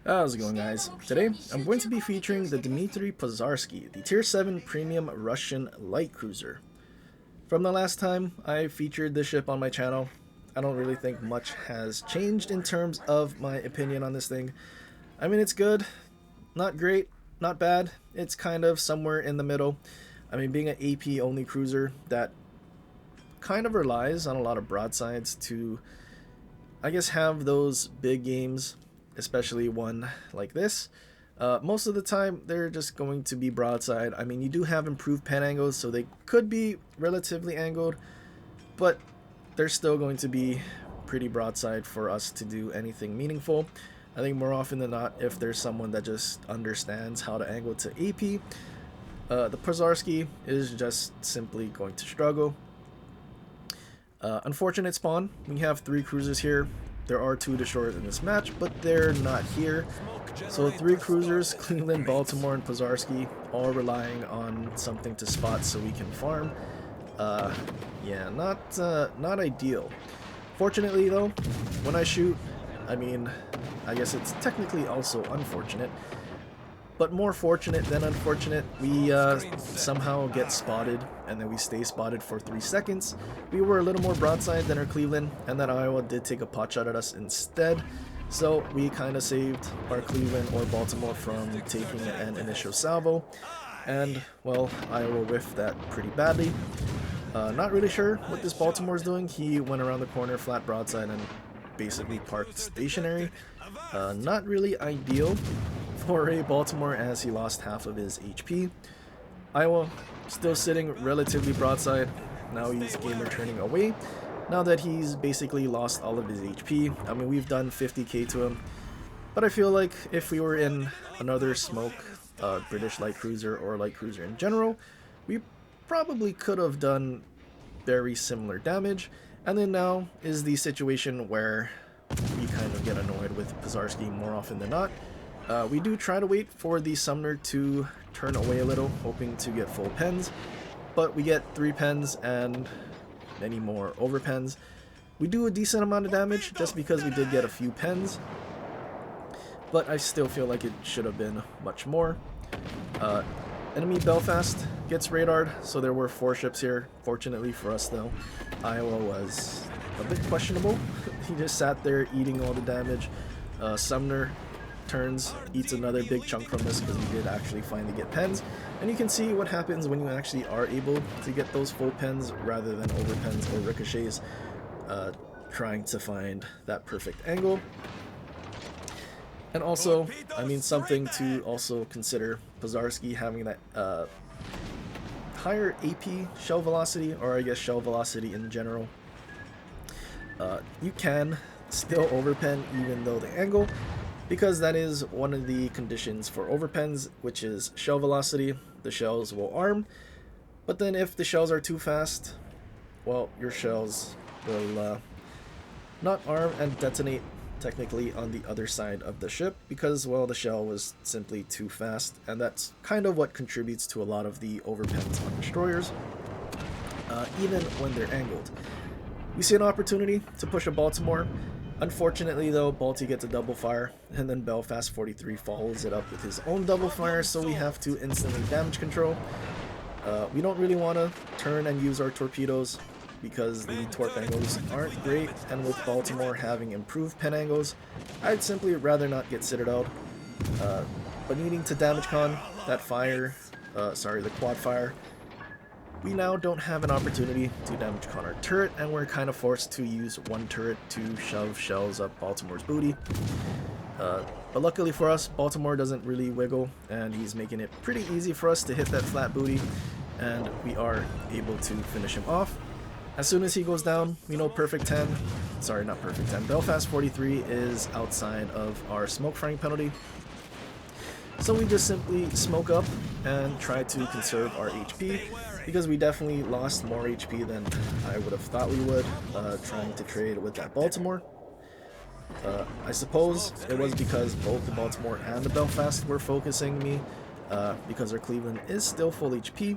How's it going, guys? Today, I'm going to be featuring the Dimitri Pozharsky, the Tier 7 Premium Russian Light Cruiser. From the last time I featured this ship on my channel, I don't really think much has changed in terms of my opinion on this thing. I mean, it's good, not great, not bad, it's kind of somewhere in the middle. I mean, being an AP only cruiser that kind of relies on a lot of broadsides to, I guess, have those big games, especially one like this. Most of the time they're just going to be broadside. I mean, you do have improved pen angles, so they could be relatively angled, but they're still going to be pretty broadside for us to do anything meaningful. I think more often than not, if there's someone that just understands how to angle to AP, the Pozharsky is just simply going to struggle. Unfortunate spawn. We have 3 cruisers here. There are 2 destroyers in this match, but they're not here. So 3 cruisers, Cleveland, Baltimore, and Pozharsky, all relying on something to spot so we can farm. Yeah, not ideal. Fortunately though, when I shoot, I mean, I guess it's technically also unfortunate, but more fortunate than unfortunate. We somehow get spotted, and then we stay spotted for 3 seconds. We were a little more broadside than our Cleveland, and then Iowa did take a pot shot at us instead. So we kind of saved our Cleveland or Baltimore from taking an initial salvo. And, well, Iowa whiffed that pretty badly. Not really sure what this Baltimore is doing. He went around the corner flat broadside and basically parked stationary. Not really ideal for a Baltimore, as he lost half of his HP. Iowa still sitting relatively broadside. Now he's gamer turning away now that he's basically lost all of his HP. I mean, we've done 50k to him, but I feel like if we were in another smoke British light cruiser or light cruiser in general, we probably could have done very similar damage. And then now is the situation where we kind of get annoyed with Pozharsky more often than not. We do try to wait for the summoner to turn away a little, hoping to get full pens, but we get 3 pens and many more over pens. We do a decent amount of damage just because we did get a few pens, but I still feel like it should have been much more. Enemy Belfast gets radared, so there were 4 ships here. Fortunately for us though, Iowa was a bit questionable. He just sat there eating all the damage. Sumner turns, eats another big chunk from this because we did actually finally get pens, and you can see what happens when you actually are able to get those full pens rather than over pens or ricochets, trying to find that perfect angle. And also, I mean, something to also consider, Pozharsky having that higher AP shell velocity, or I guess shell velocity in general. You can still overpen even though the angle, because that is one of the conditions for overpens, which is shell velocity. The shells will arm, but then if the shells are too fast, well, your shells will not arm and detonate technically on the other side of the ship because, well, the shell was simply too fast, and that's kind of what contributes to a lot of the overpens on destroyers, even when they're angled. We see an opportunity to push a Baltimore. Unfortunately though, Balti gets a double fire, and then Belfast 43 follows it up with his own double fire, so we have to instantly damage control. We don't really want to turn and use our torpedoes because the torp angles aren't great, and with Baltimore having improved pen angles, I'd simply rather not get sitted out. But needing to damage con that fire, the quad fire, we now don't have an opportunity to damage con our turret, and we're kind of forced to use one turret to shove shells up Baltimore's booty. But luckily for us, Baltimore doesn't really wiggle, and he's making it pretty easy for us to hit that flat booty, and we are able to finish him off. As soon as he goes down, we know perfect 10, sorry, not perfect 10, Belfast 43 is outside of our smoke frying penalty. So we just simply smoke up and try to conserve our HP, because we definitely lost more HP than I would have thought we would, trying to trade with that Baltimore. I suppose it was because both the Baltimore and the Belfast were focusing me, because our Cleveland is still full HP.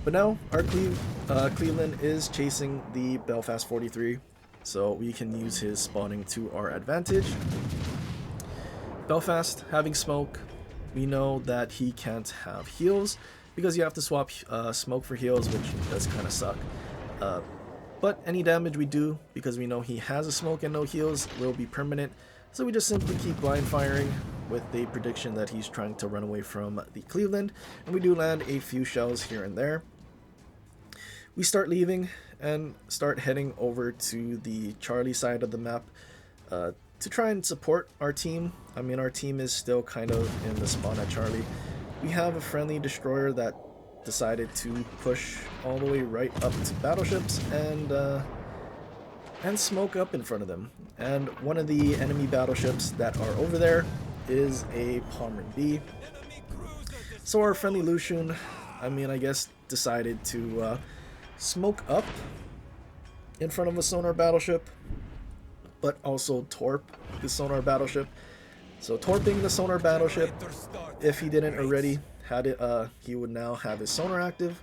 But now our Cleveland is chasing the Belfast 43, so we can use his spawning to our advantage. Belfast having smoke, we know that he can't have heals because you have to swap smoke for heals, which does kind of suck. But any damage we do, because we know he has a smoke and no heals, will be permanent. So we just simply keep blind firing with the prediction that he's trying to run away from the Cleveland. And we do land a few shells here and there. We start leaving and start heading over to the Charlie side of the map to try and support our team. I mean, our team is still kind of in the spawn at Charlie. We have a friendly destroyer that decided to push all the way right up to battleships and smoke up in front of them. And one of the enemy battleships that are over there is a Palmer B. So our friendly Lucian, I mean, I guess decided to smoke up in front of a sonar battleship, but also torp the sonar battleship. So torping the sonar battleship, if he didn't already had it, he would now have his sonar active.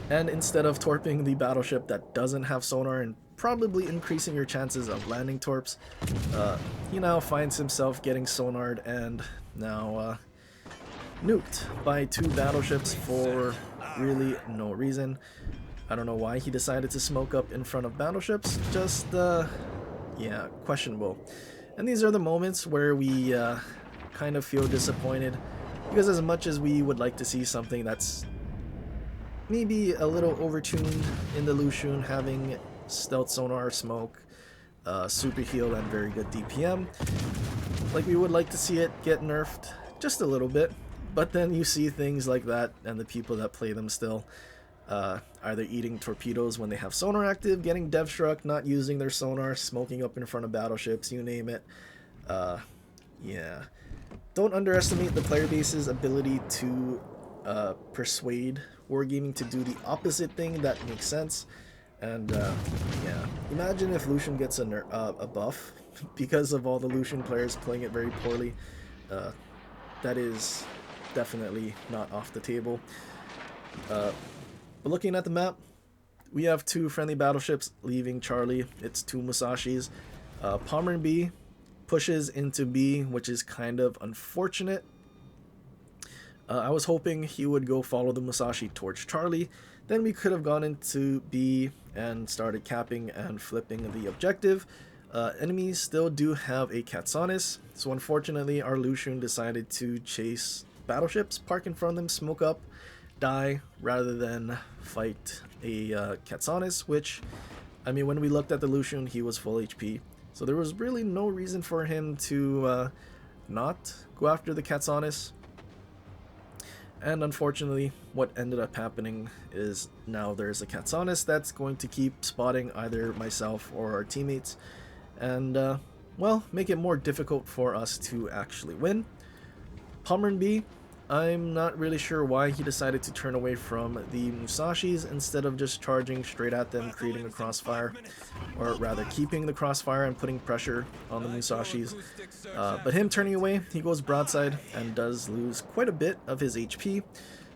And instead of torping the battleship that doesn't have sonar and probably increasing your chances of landing torps, he now finds himself getting sonared and now nuked by 2 battleships for really no reason. I don't know why he decided to smoke up in front of battleships, just yeah, questionable. And these are the moments where we kind of feel disappointed, because as much as we would like to see something that's maybe a little overtuned in the Lucian, having stealth sonar, smoke, super heal, and very good DPM, like we would like to see it get nerfed just a little bit. But then you see things like that, and the people that play them still either eating torpedoes when they have sonar active, getting dev struck, not using their sonar, smoking up in front of battleships, you name it. Yeah. Don't underestimate the player base's ability to persuade Wargaming to do the opposite thing that makes sense. And yeah, imagine if Lucian gets a buff because of all the Lucian players playing it very poorly. That is definitely not off the table. But looking at the map, we have 2 friendly battleships leaving Charlie. It's 2 Musashis. Palmer B pushes into B, which is kind of unfortunate. I was hoping he would go follow the Musashi towards Charlie. Then we could have gone into B and started capping and flipping the objective. Enemies still do have a Katsonis, so unfortunately our Lucian decided to chase battleships, park in front of them, smoke up, die, rather than fight a Katsonis, which, I mean, when we looked at the Lucian, he was full HP. So there was really no reason for him to not go after the Katsonis. And unfortunately, what ended up happening is now there's a Katsonis that's going to keep spotting either myself or our teammates, and well, make it more difficult for us to actually win. Palmer B, I'm not really sure why he decided to turn away from the Musashis instead of just charging straight at them, creating a crossfire, or rather keeping the crossfire and putting pressure on the Musashis. But him turning away, he goes broadside and does lose quite a bit of his HP.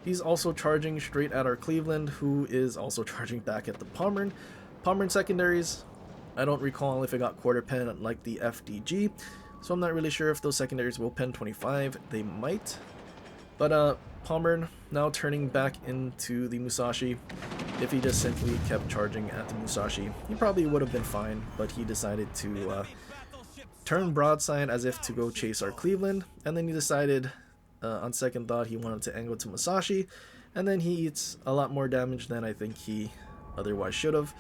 He's also charging straight at our Cleveland, who is also charging back at the Palmer. Palmer secondaries, I don't recall if it got quarter pen like the FDG, so I'm not really sure if those secondaries will pen 25. They might. But Palmer now turning back into the Musashi. If he just simply kept charging at the Musashi, he probably would have been fine, but he decided to turn broadside as if to go chase our Cleveland, and then he decided on second thought he wanted to angle to Musashi, and then he eats a lot more damage than I think he otherwise should have.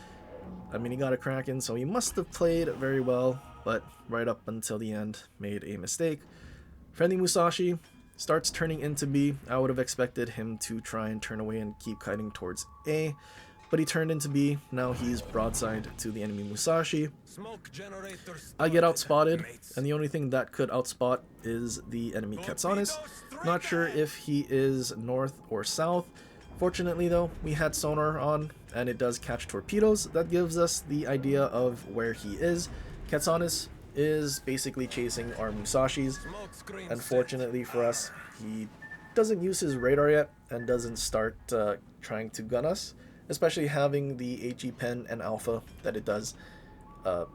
I mean, he got a Kraken, so he must have played very well, but right up until the end made a mistake. Friendly Musashi starts turning into B. I would have expected him to try and turn away and keep kiting towards A, but he turned into B. Now he's broadside to the enemy Musashi. I get outspotted, and the only thing that could outspot is the enemy Katsonis. Not sure if he is north or south. Fortunately though, we had sonar on, and it does catch torpedoes. That gives us the idea of where he is. Katsonis is basically chasing our Musashis. Unfortunately for us, he doesn't use his radar yet and doesn't start trying to gun us, especially having the HE pen and alpha that it does. But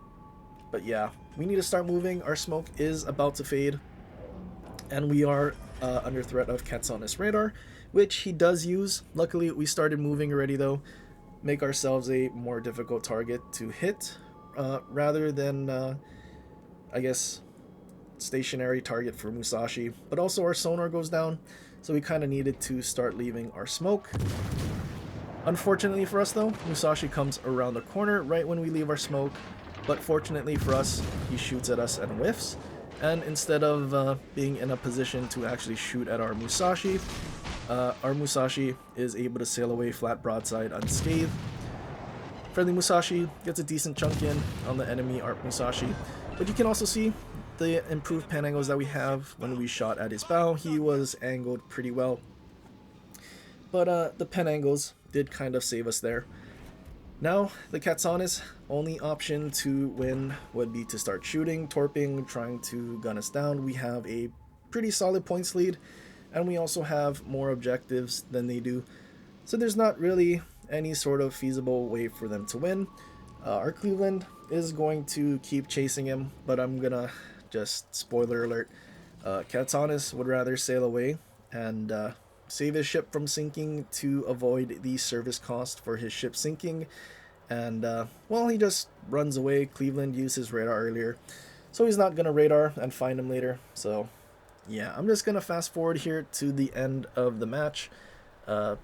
But yeah, we need to start moving. Our smoke is about to fade, and we are under threat of Katsonis radar, which he does use. Luckily, we started moving already though. Make ourselves a more difficult target to hit, rather than, I guess, stationary target for Musashi. But also our sonar goes down, so we kind of needed to start leaving our smoke. Unfortunately for us though, Musashi comes around the corner right when we leave our smoke, but fortunately for us, he shoots at us and whiffs, and instead of being in a position to actually shoot at our Musashi is able to sail away flat broadside unscathed. Friendly Musashi gets a decent chunk in on the enemy Art Musashi, but you can also see the improved pan angles that we have when we shot at his bow. He was angled pretty well, but the pan angles did kind of save us there. Now, the Katsonis' only option to win would be to start shooting, torping, trying to gun us down. We have a pretty solid points lead, and we also have more objectives than they do. So there's not really any sort of feasible way for them to win. Our Cleveland is going to keep chasing him, but I'm gonna just, spoiler alert, Katsonis would rather sail away and save his ship from sinking to avoid the service cost for his ship sinking, and well, he just runs away. Cleveland used his radar earlier, so he's not gonna radar and find him later. So yeah, I'm just gonna fast forward here to the end of the match, but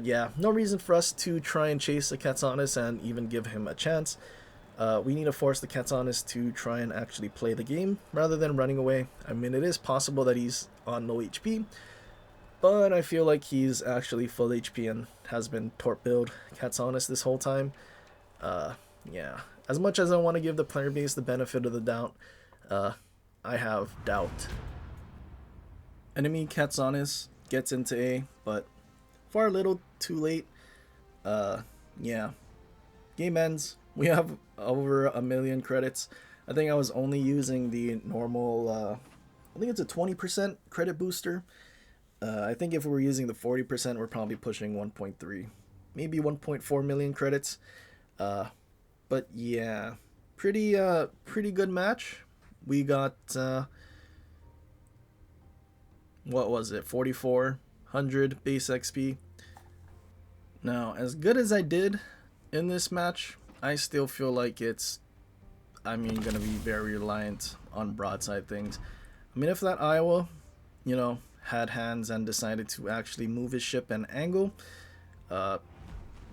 yeah, no reason for us to try and chase the Katsonis and even give him a chance. We need to force the Katsonis to try and actually play the game rather than running away. I mean, it is possible that he's on low HP, but I feel like he's actually full HP and has been torp-billed Katsonis this whole time. Yeah, as much as I want to give the player base the benefit of the doubt, I have doubt. Enemy Katsonis gets into A, but far little too late. Yeah, game ends. We have over 1 million credits. I think I was only using the normal, I think it's a 20% credit booster. I think if we were using the 40%, we're probably pushing 1.3, maybe 1.4 million credits. But yeah, pretty good match. We got, what was it, 4,400 base XP. Now, as good as I did in this match, I still feel like it's, I mean, gonna be very reliant on broadside things. I mean, if that Iowa, you know, had hands and decided to actually move his ship and angle,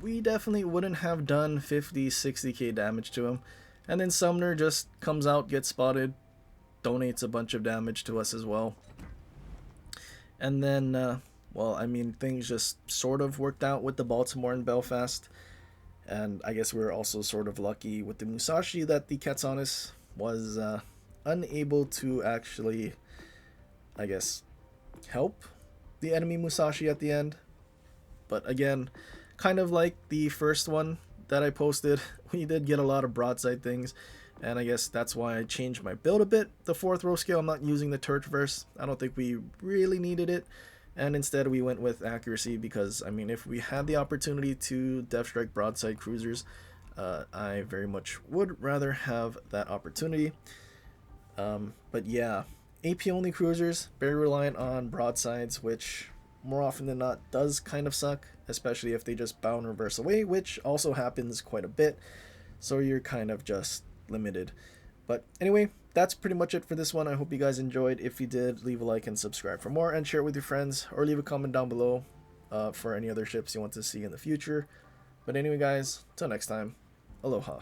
we definitely wouldn't have done 50, 60k damage to him. And then Sumner just comes out, gets spotted, donates a bunch of damage to us as well. And then, well, I mean, things just sort of worked out with the Baltimore and Belfast. And I guess we were also sort of lucky with the Musashi that the Katsonis was unable to actually, I guess, help the enemy Musashi at the end. But again, kind of like the first one that I posted, we did get a lot of broadside things, and I guess that's why I changed my build a bit. The 4th row scale, I'm not using the Turtverse. I don't think we really needed it, and instead we went with accuracy because, I mean, if we had the opportunity to Death Strike broadside cruisers, I very much would rather have that opportunity. But yeah, AP only cruisers, very reliant on broadsides, which more often than not does kind of suck, especially if they just bow and reverse away, which also happens quite a bit, so you're kind of just limited. But anyway, that's pretty much it for this one. I hope you guys enjoyed. If you did, leave a like and subscribe for more, and share it with your friends, or leave a comment down below for any other ships you want to see in the future. But anyway guys, till next time, aloha.